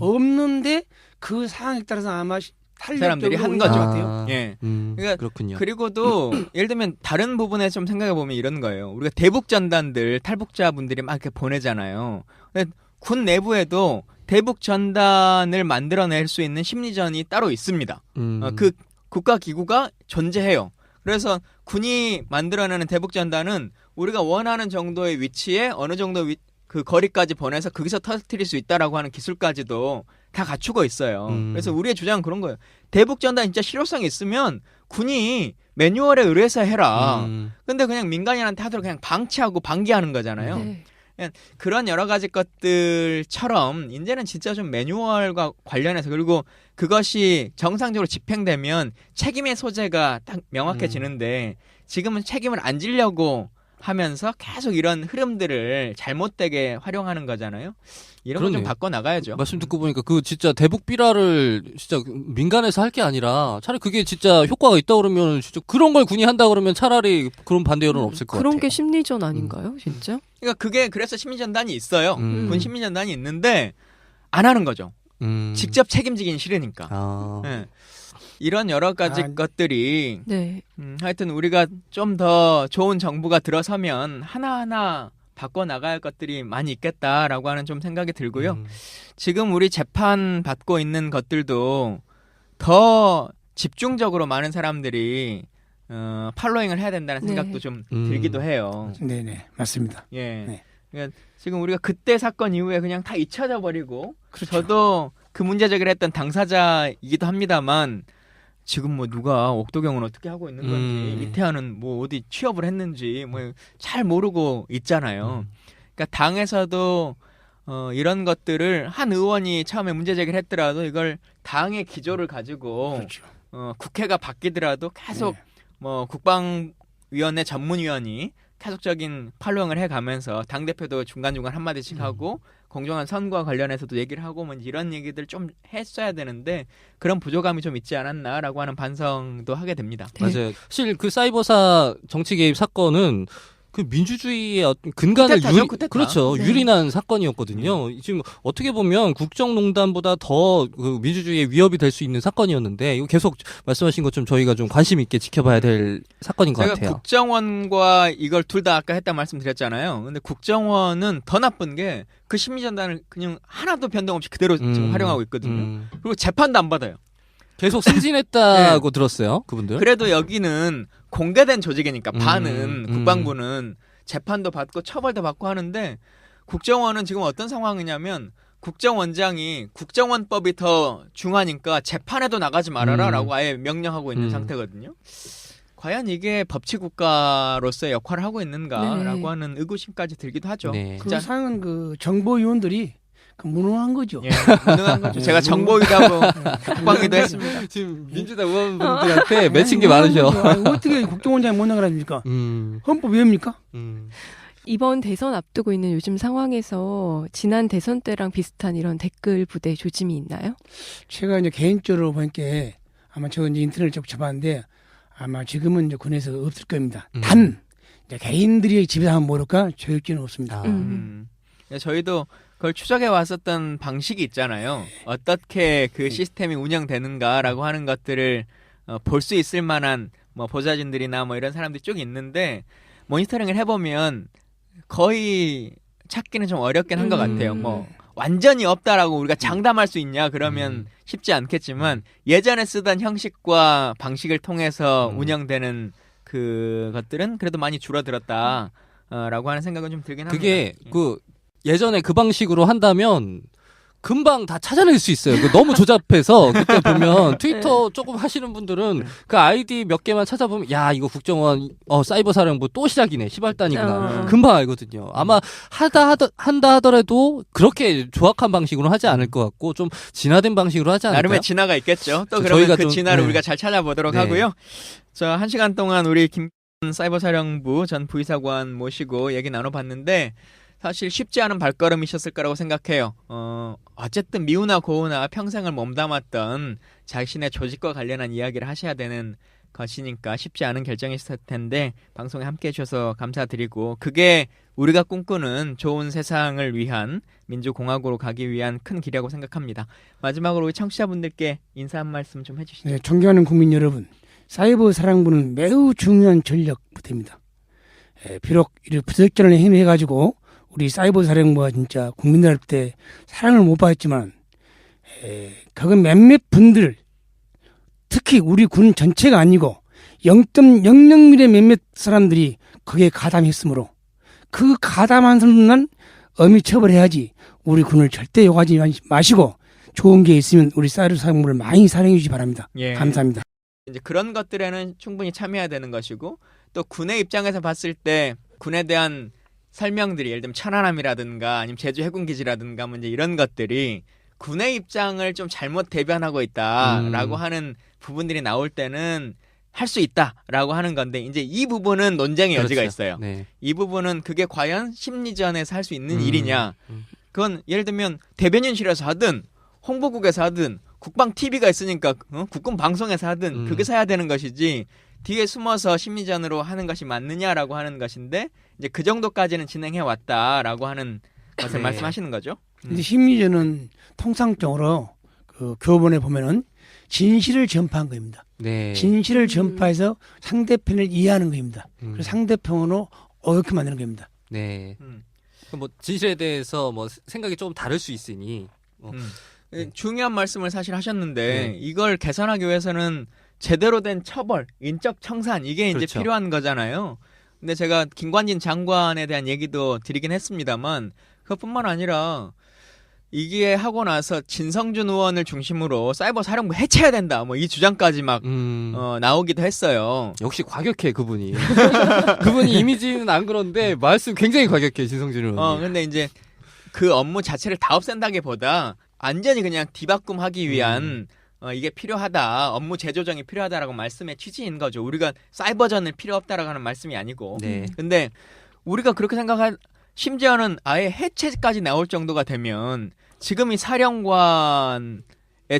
없는데 그 상황에 따라서 아마 사람들이 한 탄력적으로 거죠. 것 같아요. 예. 그러니까 그렇군요. 그리고도 예를 들면 다른 부분에 좀 생각해 보면 이런 거예요. 우리가 대북 전단들 탈북자분들이 막 이렇게 보내잖아요. 근데 군 내부에도 대북 전단을 만들어낼 수 있는 심리전이 따로 있습니다. 그 국가 기구가 존재해요. 그래서 군이 만들어내는 대북 전단은 우리가 원하는 정도의 위치에 어느 정도 그 거리까지 보내서 거기서 터뜨릴 수 있다라고 하는 기술까지도 다 갖추고 있어요. 그래서 우리의 주장은 그런 거예요. 대북 전단 진짜 실효성이 있으면 군이 매뉴얼에 의뢰해서 해라. 근데 그냥 민간인한테 하도록 그냥 방치하고 방기하는 거잖아요. 네. 그런 여러 가지 것들처럼 이제는 진짜 좀 매뉴얼과 관련해서 그리고 그것이 정상적으로 집행되면 책임의 소재가 딱 명확해지는데 지금은 책임을 안 지려고 하면서 계속 이런 흐름들을 잘못되게 활용하는 거잖아요. 이런 거 좀 바꿔 나가야죠. 말씀 듣고 보니까 그 진짜 대북 비라를 진짜 민간에서 할 게 아니라 차라리 그게 진짜 효과가 있다 그러면 진짜 그런 걸 군이 한다 그러면 차라리 그런 반대 여론 없을 것 같아요. 그런 게 심리전 아닌가요, 진짜? 그러니까 그게 그래서 심리전단이 있어요. 군 심리전단이 있는데 안 하는 거죠. 음. 직접 책임지긴 싫으니까. 아. 예. 이런 여러 가지 것들이 네. 하여튼 우리가 좀 더 좋은 정부가 들어서면 하나하나 바꿔 나갈 것들이 많이 있겠다라고 하는 좀 생각이 들고요. 지금 우리 재판 받고 있는 것들도 더 집중적으로 많은 사람들이 팔로잉을 해야 된다는 생각도 네. 좀 들기도 해요. 네네 맞습니다. 예. 네. 그러니까 지금 우리가 그때 사건 이후에 그냥 다 잊혀져 버리고 그렇죠. 저도 그 문제 제기를 했던 당사자이기도 합니다만 지금 뭐 누가 옥도경은 어떻게 하고 있는 건지 이태원은 뭐 어디 취업을 했는지 뭐 잘 모르고 있잖아요. 그러니까 당에서도 이런 것들을 한 의원이 처음에 문제 제기를 했더라도 이걸 당의 기조를 가지고 그렇죠. 국회가 바뀌더라도 계속 네. 뭐 국방위원회 전문위원이 계속적인 팔로잉을 해가면서 당대표도 중간중간 한마디씩 하고 공정한 선거와 관련해서도 얘기를 하고 뭐 이런 얘기들 좀 했어야 되는데 그런 부족함이 좀 있지 않았나라고 하는 반성도 하게 됩니다. 맞아요. 사실 그 사이버사 정치 개입 사건은 그 민주주의의 어떤 근간을 쿠데타죠, 쿠데타. 그렇죠. 네. 유린한 사건이었거든요. 지금 어떻게 보면 국정농단보다 더 그 민주주의의 위협이 될 수 있는 사건이었는데 이거 계속 말씀하신 것처럼 저희가 좀 관심 있게 지켜봐야 될 사건인 것 제가 같아요. 국정원과 이걸 둘 다 아까 했다 말씀드렸잖아요. 근데 국정원은 더 나쁜 게 그 심리전단을 그냥 하나도 변동 없이 그대로 지금 활용하고 있거든요. 그리고 재판도 안 받아요. 계속 승진했다고 들었어요, 그분들. 그래도 여기는 공개된 조직이니까 반은 음. 국방부는 재판도 받고 처벌도 받고 하는데 국정원은 지금 어떤 상황이냐면 국정원장이 국정원법이 더 중하니까 재판에도 나가지 말아라라고 아예 명령하고 있는 상태거든요. 과연 이게 법치국가로서의 역할을 하고 있는가라고 네. 하는 의구심까지 들기도 하죠. 네. 그 상은 그 정보위원들이 그 무능한 거죠. 예, 무능한 거죠. 제가 정보위다고 국방위도 했습니다. 지금 민주당 의원분들한테 맺힌 게 많으셔. 아니, 어떻게 국정원장이 못 나가랍니까? 헌법 위헌입니까? 이번 대선 앞두고 있는 요즘 상황에서 지난 대선 때랑 비슷한 이런 댓글 부대 조짐이 있나요? 제가 이제 개인적으로 보니까 아마 제가 이제 인터넷을 좀 쳐봤는데 아마 지금은 이제 군에서 없을 겁니다. 단 이제 개인들이 집에서 하면 모를까 조율기는 없습니다. 저희도 그걸 추적해 왔었던 방식이 있잖아요. 어떻게 그 시스템이 운영되는가라고 하는 것들을 볼 수 있을 만한 뭐 보좌진들이나 뭐 이런 사람들이 쭉 있는데 모니터링을 해보면 거의 찾기는 좀 어렵긴 한 것 같아요. 뭐 완전히 없다라고 우리가 장담할 수 있냐 그러면 쉽지 않겠지만 예전에 쓰던 형식과 방식을 통해서 운영되는 그 것들은 그래도 많이 줄어들었다라고 하는 생각은 좀 들긴 합니다. 그게 그 예전에 그 방식으로 한다면 금방 다 찾아낼 수 있어요. 그 너무 조잡해서 그때 보면 트위터 조금 하시는 분들은 그 아이디 몇 개만 찾아보면 야 이거 국정원 사이버 사령부 또 시작이네 시발단이구나 금방 알거든요. 아마 한다 하더라도 그렇게 조악한 방식으로 하지 않을 것 같고 좀 진화된 방식으로 하지 않을까요? 나름의 진화가 있겠죠. 또 그러면 저희가 그 좀, 진화를 네. 우리가 잘 찾아보도록 네. 하고요. 자, 1시간 동안 우리 사이버 사령부 전 부의사관 모시고 얘기 나눠봤는데 사실 쉽지 않은 발걸음이셨을 거라고 생각해요. 어쨌든 미우나 고우나 평생을 몸담았던 자신의 조직과 관련한 이야기를 하셔야 되는 것이니까 쉽지 않은 결정이셨을 텐데 방송에 함께해 주셔서 감사드리고 그게 우리가 꿈꾸는 좋은 세상을 위한 민주공화국으로 가기 위한 큰 길이라고 생각합니다. 마지막으로 우리 청취자분들께 인사 한 말씀 좀 해주시죠. 네, 존경하는 국민 여러분, 사이버 사령부는 매우 중요한 전력 부대입니다. 비록 이렇게 부적절한 행위를 해가지고 우리 사이버 사령부가 진짜 국민들한테 사랑을 못 받았지만 그건 몇몇 분들 특히 우리 군 전체가 아니고 0.00mm의 몇몇 사람들이 거기에 가담했으므로 그 가담한 사람들만 엄히 처벌해야지 우리 군을 절대 욕하지 마시고 좋은 게 있으면 우리 사이버 사령부를 많이 사랑해 주시기 바랍니다. 예. 감사합니다. 이제 그런 것들에는 충분히 참여해야 되는 것이고 또 군의 입장에서 봤을 때 군에 대한 설명들이 예를 들면 천안함이라든가 아니면 제주 해군기지라든가 뭐 이제 이런 것들이 군의 입장을 좀 잘못 대변하고 있다라고 하는 부분들이 나올 때는 할 수 있다라고 하는 건데 이제 이 부분은 논쟁의 여지가 그렇죠. 있어요. 네. 이 부분은 그게 과연 심리전에서 할 수 있는 일이냐. 그건 예를 들면 대변인실에서 하든 홍보국에서 하든 국방 TV가 있으니까 국군 방송에서 하든 그게 해야 되는 것이지 뒤에 숨어서 심리전으로 하는 것이 맞느냐라고 하는 것인데 이제 그 정도까지는 진행해 왔다라고 하는 것을 네. 말씀하시는 거죠. 근데 심리전은 통상적으로 그 교본에 보면은 진실을 전파한 겁니다. 네. 진실을 전파해서 상대편을 이해하는 겁니다. 음. 그래서 상대편으로 어렵게 만드는 겁니다. 네. 음. 뭐 진실에 대해서 뭐 생각이 조금 다를 수 있으니. 네. 중요한 말씀을 사실 하셨는데 네. 이걸 개선하기 위해서는 제대로 된 처벌, 인적 청산 이게 이제 그렇죠. 필요한 거잖아요. 근데 제가 김관진 장관에 대한 얘기도 드리긴 했습니다만 그것뿐만 아니라 이게 하고 나서 진성준 의원을 중심으로 사이버 사령부 해체해야 된다. 뭐 이 주장까지 막 나오기도 했어요. 역시 과격해 그분이. 그분이 이미지는 안 그런데 말씀 굉장히 과격해 진성준 의원이. 근데 이제 그 업무 자체를 다 없앤다기보다 완전히 그냥 뒤바꿈하기 위한 이게 필요하다. 업무 재조정이 필요하다라고 말씀의 취지인 거죠. 우리가 사이버전을 필요 없다라고 하는 말씀이 아니고. 네. 근데 우리가 그렇게 심지어는 아예 해체까지 나올 정도가 되면 지금 이 사령관의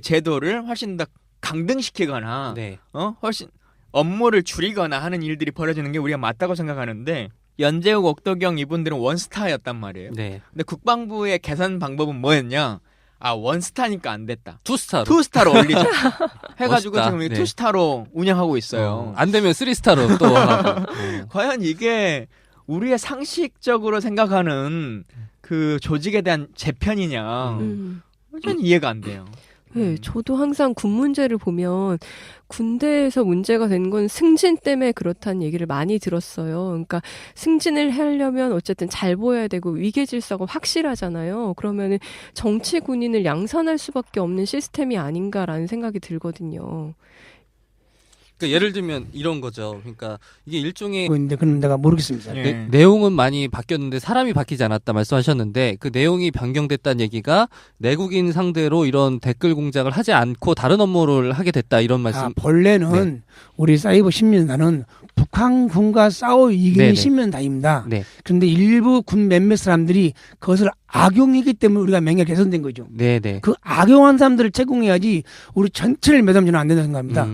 제도를 훨씬 더 강등시키거나 네. 훨씬 업무를 줄이거나 하는 일들이 벌어지는 게 우리가 맞다고 생각하는데 연재욱, 옥도경 이분들은 원스타였단 말이에요. 네. 근데 국방부의 개선 방법은 뭐였냐? 원스타니까 안 됐다. 투스타로. 투스타로 올리자. 해가지고 멋있다. 지금 이 네. 투스타로 운영하고 있어요. 안 되면 쓰리스타로 또 하고. 과연 이게 우리의 상식적으로 생각하는 그 조직에 대한 재편이냐? 전 이해가 안 돼요. 네, 저도 항상 군 문제를 보면 군대에서 문제가 된 건 승진 때문에 그렇다는 얘기를 많이 들었어요. 그러니까 승진을 하려면 어쨌든 잘 보여야 되고 위계 질서가 확실하잖아요. 그러면은 정치 군인을 양산할 수밖에 없는 시스템이 아닌가라는 생각이 들거든요. 그러니까 예를 들면 이런 거죠. 그러니까 이게 일종의 근데 그건 내가 모르겠습니다. 예. 내용은 많이 바뀌었는데 사람이 바뀌지 않았다 말씀하셨는데 그 내용이 변경됐다는 얘기가 내국인 상대로 이런 댓글 공작을 하지 않고 다른 업무를 하게 됐다 이런 말씀. 본래는 우리 사이버 신민단은 북한군과 싸워 이기는 네네. 신민단입니다. 네. 그런데 일부 군 몇몇 사람들이 그것을 악용했기 때문에 우리가 명예가 개선된 거죠. 네네. 그 악용한 사람들을 채공해야지 우리 전체를 매담지는 안 된다고 생각합니다.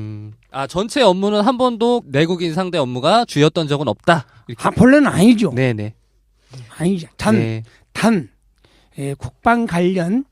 전체 업무는 한 번도 내국인 상대 업무가 주였던 적은 없다. 이렇게. 본래는 아니죠. 네네. 아니죠. 네. 국방 관련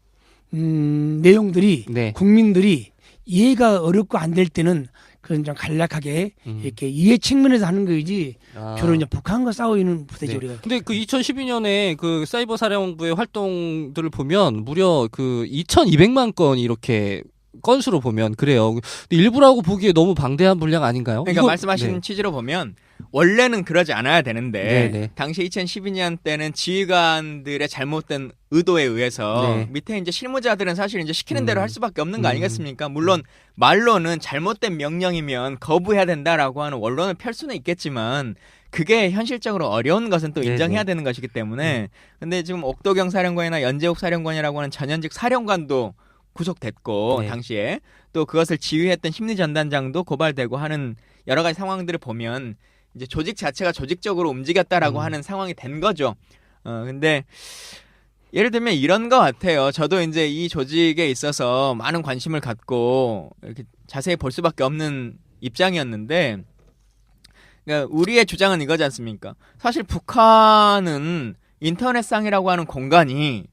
내용들이 네. 국민들이 이해가 어렵고 안 될 때는 그건 좀 간략하게 이렇게 이해 측면에서 하는 거이지 주로 이제 북한과 싸우는 부대죠. 네. 우리가. 근데 그 2012년에 그 사이버 사령부의 활동들을 보면 무려 그 2,200만 건이 이렇게 건수로 보면 그래요. 근데 일부라고 보기에 너무 방대한 분량 아닌가요? 그러니까 이거- 말씀하신 네. 취지로 보면 원래는 그러지 않아야 되는데 네네. 당시 2012년 때는 지휘관들의 잘못된 의도에 의해서 네. 밑에 이제 실무자들은 사실 이제 시키는 대로 할 수밖에 없는 거 아니겠습니까? 물론 말로는 잘못된 명령이면 거부해야 된다라고 하는 원론을 펼 수는 있겠지만 그게 현실적으로 어려운 것은 또 네네. 인정해야 되는 것이기 때문에 근데 지금 옥도경 사령관이나 연재욱 사령관이라고 하는 전현직 사령관도 구속됐고 네. 당시에 또 그것을 지휘했던 심리전단장도 고발되고 하는 여러 가지 상황들을 보면 이제 조직 자체가 조직적으로 움직였다라고 하는 상황이 된 거죠. 근데 예를 들면 이런 거 같아요. 저도 이제 이 조직에 있어서 많은 관심을 갖고 이렇게 자세히 볼 수밖에 없는 입장이었는데, 그러니까 우리의 주장은 이거지 않습니까? 사실 북한은 인터넷상이라고 하는 공간이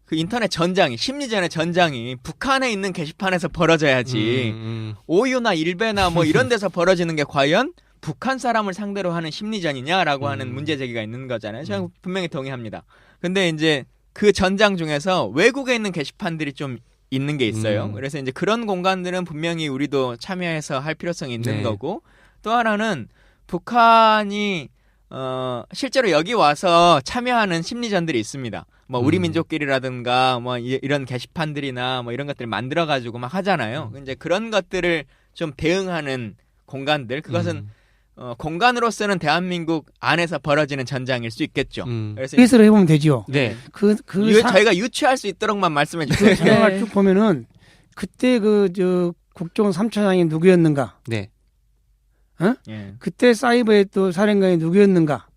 그 인터넷 전장이 심리전의 전장이 북한에 있는 게시판에서 벌어져야지 오유나 일베나 뭐 이런 데서 벌어지는 게 과연 북한 사람을 상대로 하는 심리전이냐라고 하는 문제 제기가 있는 거잖아요. 제가 분명히 동의합니다. 근데 이제 그 전장 중에서 외국에 있는 게시판들이 좀 있는 게 있어요. 그래서 이제 그런 공간들은 분명히 우리도 참여해서 할 필요성이 있는 네. 거고 또 하나는 북한이 실제로 여기 와서 참여하는 심리전들이 있습니다. 뭐 우리 민족끼리라든가 뭐 이런 게시판들이나 뭐 이런 것들을 만들어 가지고 막 하잖아요. 이제 그런 것들을 좀 대응하는 공간들 그것은 공간으로서는 대한민국 안에서 벌어지는 전장일 수 있겠죠. 그래서 케이스로 해보면 되죠. 네. 저희가 유추할 수 있도록만 말씀해 주세요. 상황을 쭉 보면은 그때 국정원 3차장이 누구였는가? 네. 예. 그때 사이버의 또 사령관이 누구였는가?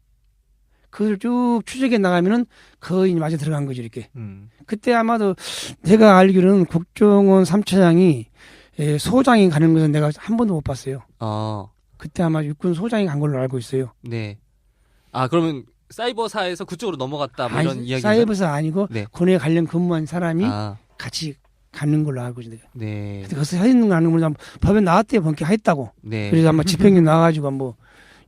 그걸 쭉 추적해 나가면은 거의 맞아 들어간 거죠, 이렇게. 그때 아마도 제가 알기로는 국정원 3차장이 소장이 가는 것은 내가 한 번도 못 봤어요. 그때 아마 육군 소장이 간 걸로 알고 있어요. 네. 그러면 사이버사에서 그쪽으로 넘어갔다 뭐 아니, 이런 이야기. 사이버사 아니고 네. 군에 관련 근무한 사람이 아, 같이 가는 걸로 알고 있는데 네. 거기서 서 있는 거 아는 걸 법에 나왔대요. 본격했다고. 네. 그래서 아마 집행유 나와가지고 뭐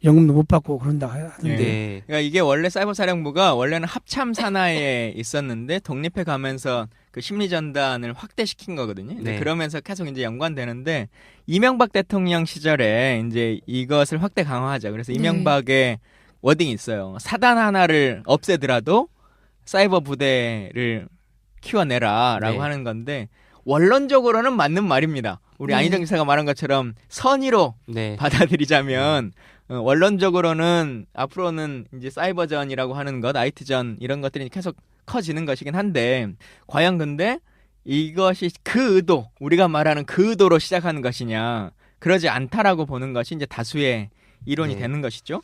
연금도 못 받고 그런다 하던데. 네. 그러니까 이게 원래 사이버사령부가 원래는 합참 산하에 있었는데 독립해 가면서 그 심리전단을 확대시킨 거거든요. 네. 그러면서 계속 이제 연관되는데 이명박 대통령 시절에 이제 이것을 확대 강화하자. 그래서 네. 이명박의 워딩이 있어요. 사단 하나를 없애더라도 사이버 부대를 키워내라라고 네. 하는 건데 원론적으로는 맞는 말입니다. 우리 네. 안희정 기사가 말한 것처럼 선의로 네. 받아들이자면 원론적으로는 앞으로는 이제 사이버전이라고 하는 것, IT전 이런 것들이 계속 커지는 것이긴 한데 과연 근데 이것이 그 의도, 우리가 말하는 그 의도로 시작하는 것이냐 그러지 않다라고 보는 것이 이제 다수의 이론이 네. 되는 것이죠.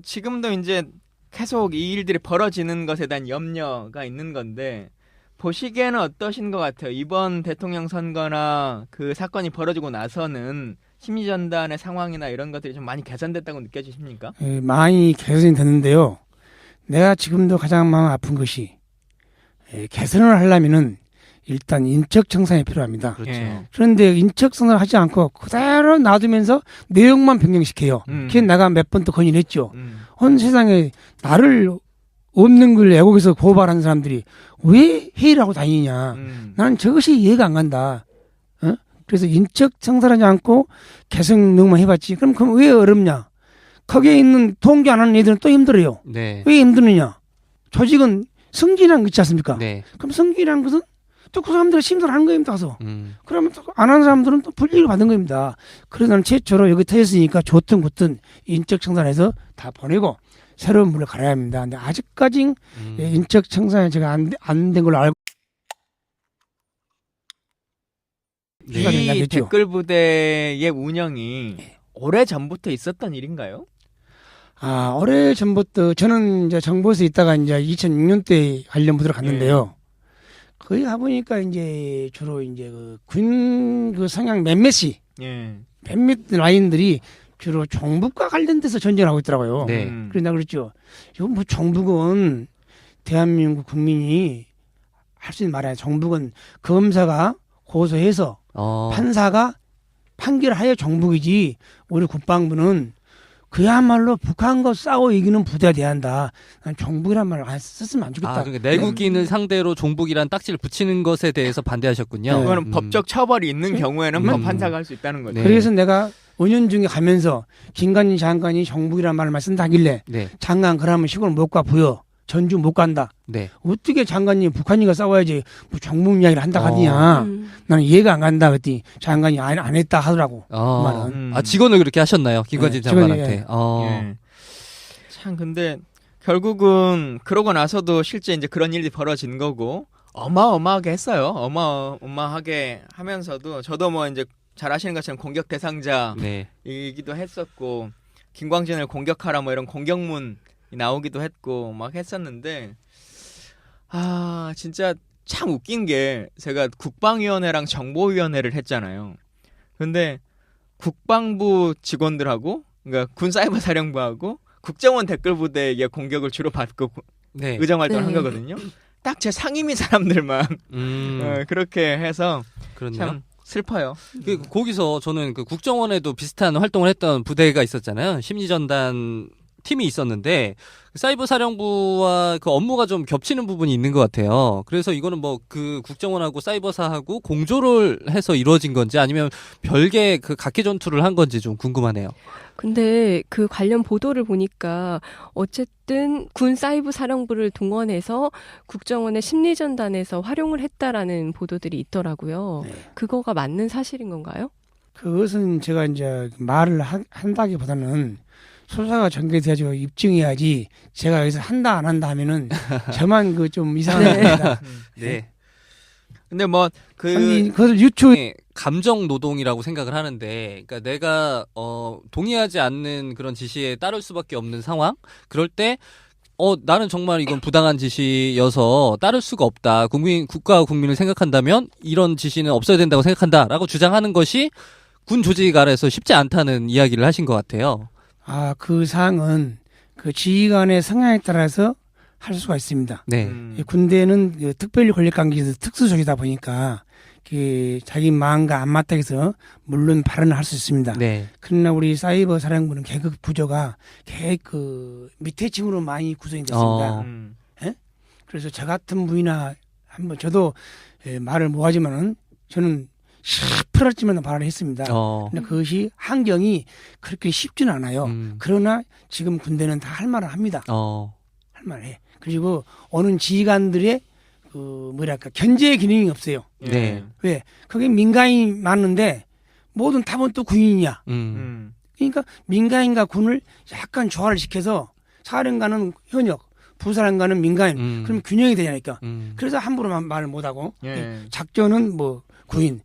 지금도 이제 계속 이 일들이 벌어지는 것에 대한 염려가 있는 건데 보시기에는 어떠신 것 같아요? 이번 대통령 선거나 그 사건이 벌어지고 나서는 심리전단의 상황이나 이런 것들이 좀 많이 개선됐다고 느껴지십니까? 많이 개선이 됐는데요. 내가 지금도 가장 마음 아픈 것이 개선을 하려면은 일단 인적 청산이 필요합니다. 그렇죠. 예. 그런데 인적 청산을 하지 않고 그대로 놔두면서 내용만 변경시켜요. 그게 내가 몇 번 또 건의했죠. 온 세상에 나를 없는 걸 애국에서 고발하는 사람들이 왜 회의를 하고 다니냐. 나는 저것이 이해가 안 간다. 그래서 인적 청산하지 않고 개성 능만 해봤지. 그럼 왜 어렵냐? 거기에 있는 동기 안 하는 애들은 또 힘들어요. 네. 왜 힘드느냐? 조직은 성질이란 거 있지 않습니까? 네. 그럼 성질이란 것은 또 그 사람들을 심사하는 겁니다. 가서. 음. 그러면 또 안 하는 사람들은 또 불이익을 받은 겁니다. 그래서 나는 최초로 여기 터졌으니까 좋든 굳든 인적 청산해서 다 보내고 새로운 물을 갈아야 합니다. 근데 아직까지 인적 청산이 제가 안 된 걸로 알고 네. 시간이 이 나겠죠. 댓글 부대의 운영이 오래 전부터 있었던 일인가요? 오래 전부터 저는 이제 정부에서 있다가 이제 2006년대 관련 부대로 갔는데요. 거기 가보니까 이제 주로 이제 군 성향 몇몇이 예. 몇몇 라인들이 주로 정부과 관련돼서 전쟁을 하고 있더라고요. 네. 그래서 나 그랬죠. 이거 뭐 정부군 대한민국 국민이 할 수 있는 말이야. 정부군 검사가 고소해서 판사가 판결을 하여 정부이지 우리 국방부는 그야말로 북한과 싸워 이기는 부대가 돼야 한다. 난 정부란 말을 안 썼으면 안 좋겠다. 그러니까 내국인을 상대로 종북이란 딱지를 붙이는 것에 대해서 반대하셨군요. 그거는 법적 처벌이 있는 경우에는 뭐 음. 판사가 할 수 있다는 거죠. 네. 그래서 내가 5년 중에 가면서 김관진 장관이 정부이란 말을 쓴다길래 네. 장관 그러면 시골 못 가 부여 전주 못 간다. 네. 어떻게 장관이 북한이가 싸워야지 뭐 정부 이야기를 한다 하느냐. 나는 이해가 안 간다 그랬더니 장관이 안 했다 하더라고. 그 말은. 직원을 그렇게 하셨나요? 김관진 네, 장관한테. 예. 참 근데 결국은 그러고 나서도 실제 이제 그런 일이 벌어진 거고 어마어마하게 했어요. 어마어마하게 하면서도 저도 뭐 이제 잘 아시는 것처럼 공격 대상자이기도 네. 했었고 김광진을 공격하라 뭐 이런 공격문 나오기도 했고 막 했었는데 진짜 참 웃긴 게 제가 국방위원회랑 정보위원회를 했잖아요. 근데 국방부 직원들하고 그러니까 군사이버사령부하고 국정원 댓글부대의 공격을 주로 받고 네. 의정활동을 네. 한 거거든요. 딱 제 상임위 사람들만 그렇게 해서 그렇네요. 참 슬퍼요. 거기서 저는 그 국정원에도 비슷한 활동을 했던 부대가 있었잖아요. 심리전단 팀이 있었는데 사이버 사령부와 그 업무가 좀 겹치는 부분이 있는 것 같아요. 그래서 이거는 뭐 그 국정원하고 사이버사하고 공조를 해서 이루어진 건지 아니면 별개 그 각계 전투를 한 건지 좀 궁금하네요. 근데 그 관련 보도를 보니까 어쨌든 군 사이버 사령부를 동원해서 국정원의 심리전단에서 활용을 했다라는 보도들이 있더라고요. 그거가 맞는 사실인 건가요? 그것은 제가 이제 말을 한다기보다는 수사가 전개돼가지고 입증해야지 제가 여기서 한다 안 한다 하면은 저만 그 좀 이상한 겁니다. 네. 근데 뭐 아니 그것을 유추 감정 노동이라고 생각을 하는데, 그러니까 내가 동의하지 않는 그런 지시에 따를 수밖에 없는 상황. 그럴 때 나는 정말 이건 부당한 지시여서 따를 수가 없다. 국가와 국민을 생각한다면 이런 지시는 없어야 된다고 생각한다라고 주장하는 것이 군 조직 아래에서 쉽지 않다는 이야기를 하신 것 같아요. 그 사항은 그 지휘관의 성향에 따라서 할 수가 있습니다. 네. 이 군대는 그 특별히 권력관계에서 특수조직이다 보니까 그 자기 마음과 안 맞다 해서 물론 발언을 할 수 있습니다. 네. 그러나 우리 사이버 사령부는 계급 구조가 그 밑에 층으로 많이 구성이 됐습니다. 예? 그래서 저 같은 분이나 한번 저도 말을 못하지만은 저는 시퍼렇지만 말을 했습니다. 근데 그것이 환경이 그렇게 쉽지는 않아요. 그러나 지금 군대는 다 할 말을 합니다. 할 말을 해. 그리고 오는 지휘관들의 그 뭐랄까 견제 기능이 없어요. 네. 왜? 거기 민간인이 많은데 모든 답은 또 군인이야. 그러니까 민간인과 군을 약간 조화를 시켜서 사령관은 현역, 부사령관은 민간인. 그럼 균형이 되냐니까. 그래서 함부로 말을 못하고 작전은 뭐 군인,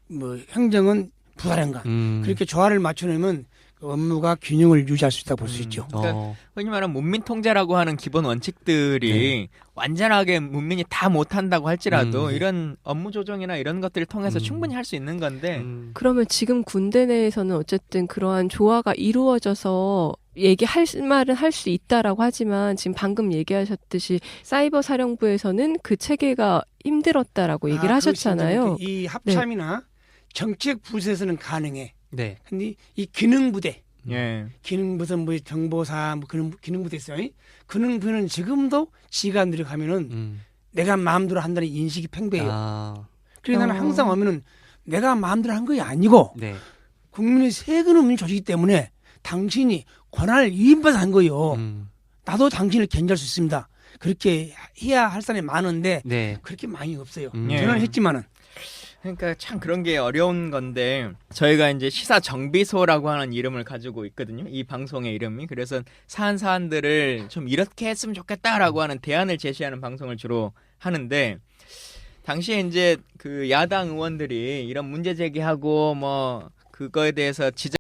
뭐 행정은 부사령관. 그렇게 조화를 맞춰내면 그 업무가 균형을 유지할 수 있다고 볼 수 있죠. 그러니까 흔히 말하는 문민 통제라고 하는 기본 원칙들이 완전하게 문민이 다 못한다고 할지라도 이런 업무 조정이나 이런 것들을 통해서 충분히 할 수 있는 건데 그러면 지금 군대 내에서는 어쨌든 그러한 조화가 이루어져서 얘기할 말은 할 수 있다라고 하지만 지금 방금 얘기하셨듯이 사이버 사령부에서는 그 체계가 힘들었다라고 얘기를 하셨잖아요. 이 합참이나 정책 부서에서는 가능해. 네. 근데 이 기능부대, 예. 기능부서 뭐 정보사 뭐 그런 기능부대 있어요. 기능부는 지금도 지휘관들이 가면은 내가 마음대로 한다는 인식이 팽배해요. 그래서 나는 항상 오면은 내가 마음대로 한 게 아니고 국민의 세금 없는 조직이기 때문에 당신이 권한을 위임받아서 한 거예요. 나도 당신을 견제할 수 있습니다. 그렇게 해야 할 사람이 많은데 그렇게 많이 없어요. 저는 했지만은. 그러니까 참 그런 게 어려운 건데 저희가 이제 시사 정비소라고 하는 이름을 가지고 있거든요. 이 방송의 이름이. 그래서 사안들을 좀 이렇게 했으면 좋겠다라고 하는 대안을 제시하는 방송을 주로 하는데 당시에 이제 그 야당 의원들이 이런 문제 제기하고 뭐 그거에 대해서 지적